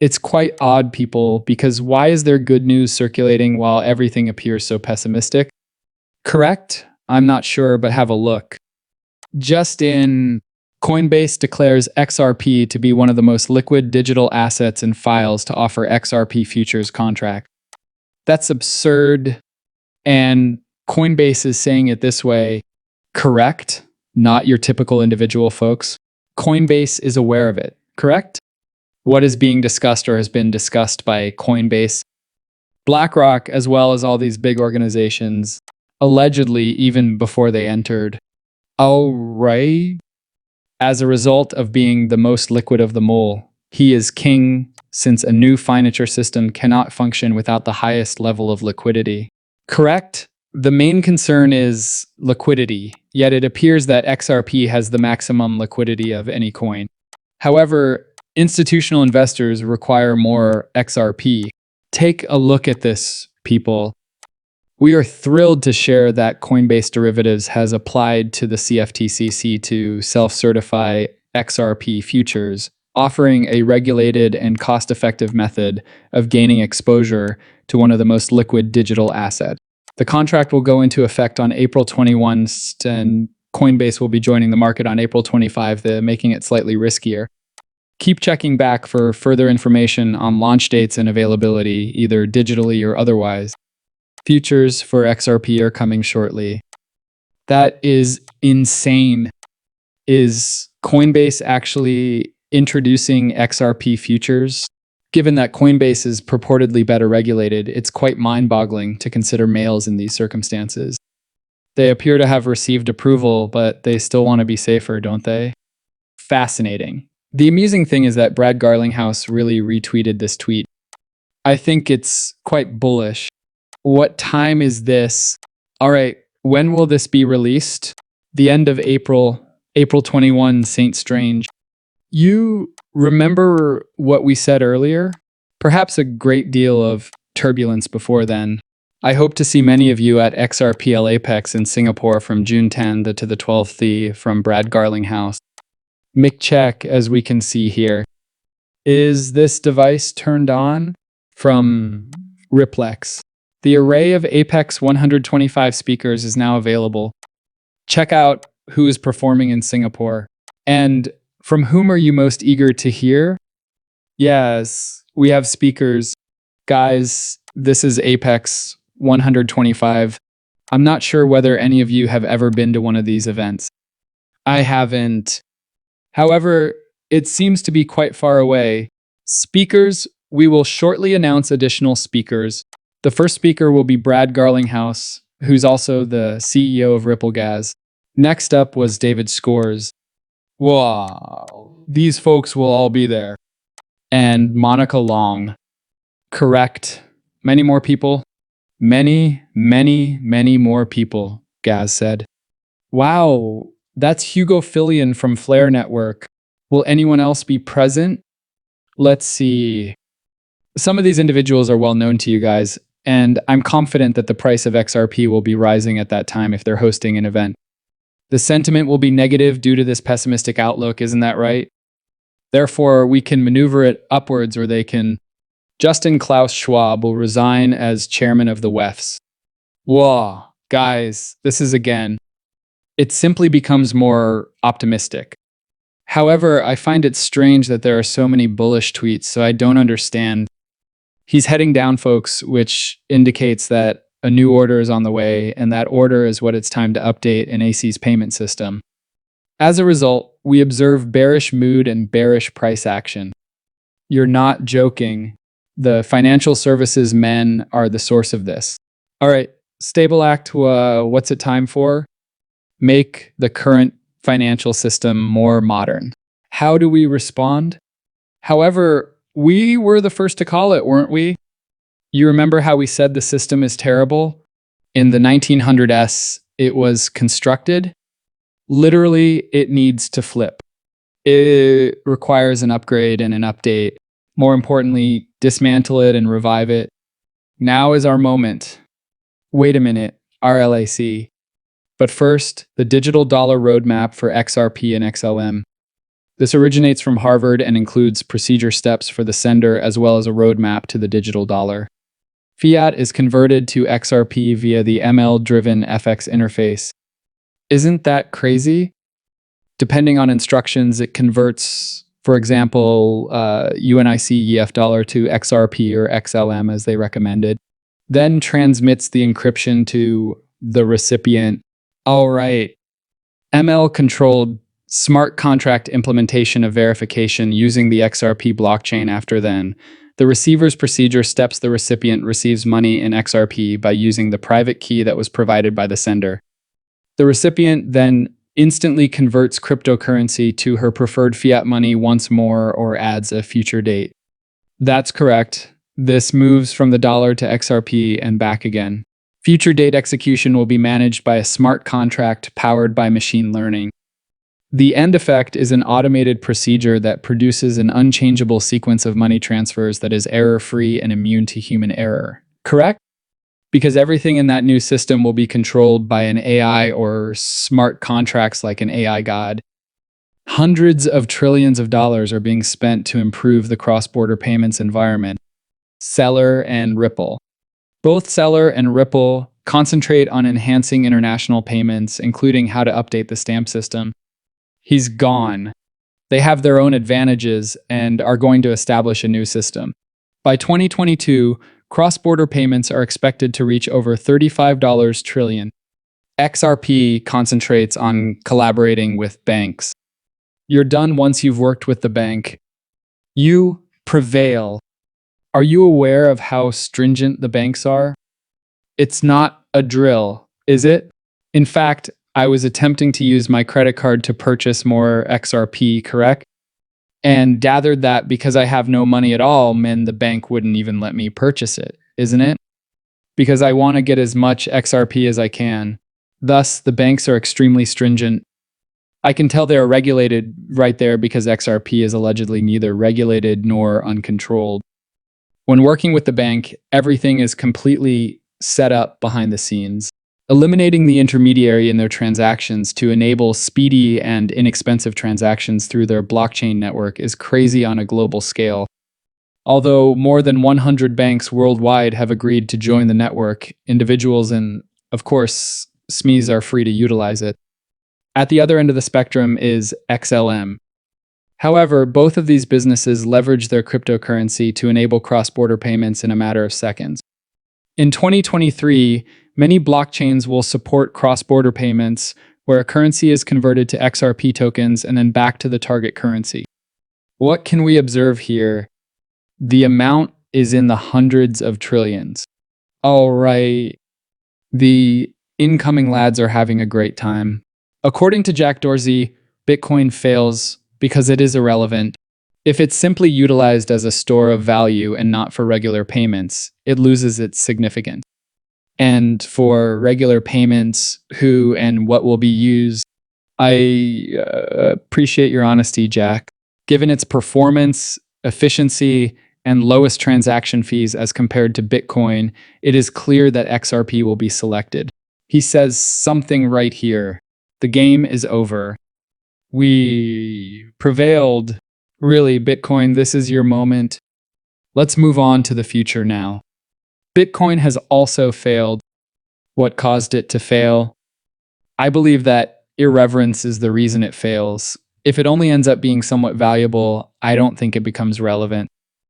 It's quite odd, people, because why is there good news circulating while everything appears so pessimistic? Correct? I'm not sure, but have a look. Just in, Coinbase declares XRP to be one of the most liquid digital assets and files to offer XRP futures contract. That's absurd. And Coinbase is saying it this way. Correct? Not your typical individual, folks. Coinbase is aware of it, correct? What is being discussed or has been discussed by Coinbase, BlackRock, as well as all these big organizations, allegedly even before they entered. All right. As a result of being the most liquid of them all, he is king, since a new financial system cannot function without the highest level of liquidity. Correct? The main concern is liquidity, yet it appears that XRP has the maximum liquidity of any coin. However, institutional investors require more XRP. Take a look at this, people. We are thrilled to share that Coinbase Derivatives has applied to the CFTC to self-certify XRP futures, offering a regulated and cost-effective method of gaining exposure to one of the most liquid digital assets. The contract will go into effect on April 21, and Coinbase will be joining the market on April 25, making it slightly riskier. Keep checking back for further information on launch dates and availability, either digitally or otherwise. Futures for XRP are coming shortly. That is insane. Is Coinbase actually introducing XRP futures? Given that Coinbase is purportedly better regulated, it's quite mind-boggling to consider males in these circumstances. They appear to have received approval, but they still want to be safer, don't they? Fascinating. The amusing thing is that Brad Garlinghouse really retweeted this tweet. I think it's quite bullish. What time is this? All right, when will this be released? The end of April, April 21, Saint Strange. You remember what we said earlier? Perhaps a great deal of turbulence before then. I hope to see many of you at XRP Apex in Singapore from June 10 to the 12th from Brad Garlinghouse. Mic check, as we can see here. Is this device turned on? From Riplex. The array of Apex 125 speakers is now available. Check out who is performing in Singapore. And from whom are you most eager to hear? Yes, we have speakers. Guys, this is Apex 125. I'm not sure whether any of you have ever been to one of these events. I haven't. However, it seems to be quite far away. Speakers, we will shortly announce additional speakers. The first speaker will be Brad Garlinghouse, who's also the CEO of Ripple Gas. Next up was David Scores. Wow, these folks will all be there. And Monica Long. Correct. Many more people? Many more people, Gaz said. Wow, that's Hugo Fillion from Flare Network. Will anyone else be present? Let's see. Some of these individuals are well known to you guys, and I'm confident that the price of XRP will be rising at that time if they're hosting an event. The sentiment will be negative due to this pessimistic outlook, isn't that right? Therefore, we can maneuver it upwards, or they can. Justin Klaus Schwab will resign as chairman of the WEFs. Whoa, guys, this is again. It simply becomes more optimistic. However, I find it strange that there are so many bullish tweets, so I don't understand. He's heading down, folks, which indicates that a new order is on the way, and that order is what it's time to update in AC's payment system. As a result, we observe bearish mood and bearish price action. You're not joking. The financial services men are the source of this. All right, Stable Act, what's it time for? Make the current financial system more modern. How do we respond? However, we were the first to call it, weren't we? You remember how we said the system is terrible? In the 1900s, it was constructed. Literally, it needs to flip. It requires an upgrade and an update. More importantly, dismantle it and revive it. Now is our moment. Wait a minute, RLAC. But first, the digital dollar roadmap for XRP and XLM. This originates from Harvard and includes procedure steps for the sender as well as a roadmap to the digital dollar. Fiat is converted to XRP via the ML-driven FX interface. Isn't that crazy? Depending on instructions, it converts, for example, UNIC EF dollar to XRP or XLM as they recommended, then transmits the encryption to the recipient. All right. ML-controlled smart contract implementation of verification using the XRP blockchain after then. The receiver's procedure steps the recipient receives money in XRP by using the private key that was provided by the sender. The recipient then instantly converts cryptocurrency to her preferred fiat money once more or adds a future date. That's correct. This moves from the dollar to XRP and back again. Future date execution will be managed by a smart contract powered by machine learning. The end effect is an automated procedure that produces an unchangeable sequence of money transfers that is error-free and immune to human error. Correct? Because everything in that new system will be controlled by an AI or smart contracts like an AI god. Hundreds of trillions of dollars are being spent to improve the cross-border payments environment. Seller and Ripple. Both Seller and Ripple concentrate on enhancing international payments, including how to update the stamp system. He's gone. They have their own advantages and are going to establish a new system. By 2022, cross-border payments are expected to reach over $35 trillion. XRP concentrates on collaborating with banks. You're done once you've worked with the bank. You prevail. Are you aware of how stringent the banks are? It's not a drill, is it? In fact, I was attempting to use my credit card to purchase more XRP, correct? And gathered that because I have no money at all, the bank wouldn't even let me purchase it, isn't it? Because I want to get as much XRP as I can. Thus, the banks are extremely stringent. I can tell they are regulated right there because XRP is allegedly neither regulated nor uncontrolled. When working with the bank, everything is completely set up behind the scenes, eliminating the intermediary in their transactions to enable speedy and inexpensive transactions through their blockchain network is crazy on a global scale. Although more than 100 banks worldwide have agreed to join the network, individuals and, of course, SMEs are free to utilize it. At the other end of the spectrum is XLM. However, both of these businesses leverage their cryptocurrency to enable cross-border payments in a matter of seconds. In 2023, many blockchains will support cross-border payments where a currency is converted to XRP tokens and then back to the target currency. What can we observe here? The amount is in the hundreds of trillions. All right. The incoming lads are having a great time. According to Jack Dorsey, Bitcoin fails because it is irrelevant. If it's simply utilized as a store of value and not for regular payments, it loses its significance. And for regular payments, who and what will be used, I appreciate your honesty, Jack. Given its performance, efficiency, and lowest transaction fees as compared to Bitcoin, it is clear that XRP will be selected. He says something right here. The game is over. We prevailed. Really, Bitcoin, this is your moment. Let's move on to the future now. Bitcoin has also failed. What caused it to fail? I believe that irreverence is the reason it fails. If it only ends up being somewhat valuable, I don't think it becomes relevant.